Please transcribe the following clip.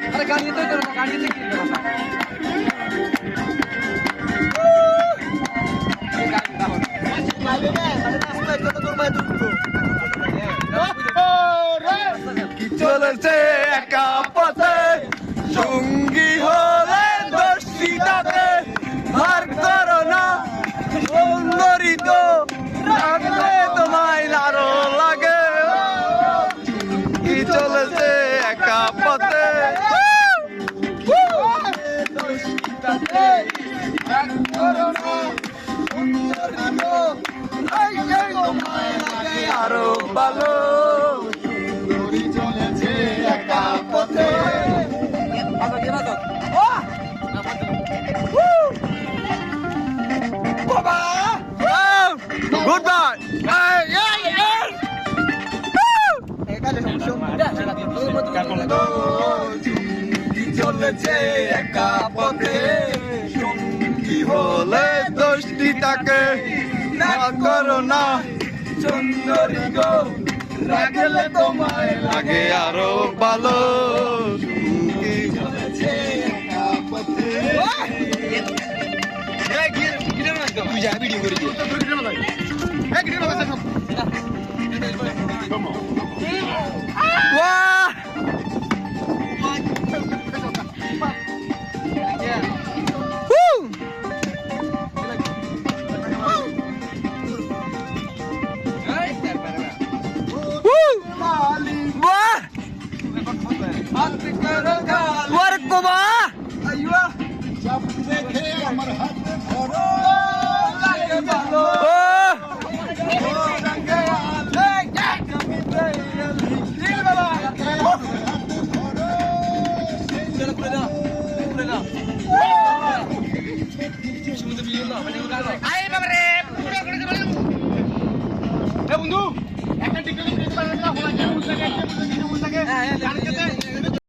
अरे गाड़ी तो करो ना गाड़ी से চলেছে একা পথে সঙ্গী হলে দর্শিতাতে ভার করো না সুন্দরী তো রাখলে তোমায় আরো লাগে কি চলেছে একা পথে দর্শিতাতে ভার করো না সুন্দরী তো রাখলে তোমায় লাগে আরো ভালো চলেছে একা পথে বাবা গুড বাই চলেছে একা পথে সঙ্গী হলে দোষটি তাকে না করো না সুন্দরী গো রাখলে তোমায় লাগে আরো ভালো চলেছে একা পথে তুই যা ভিডিও করে দেখে আমার হাতে ধরো লাগে ভালো বন্ধু একটা টিকিট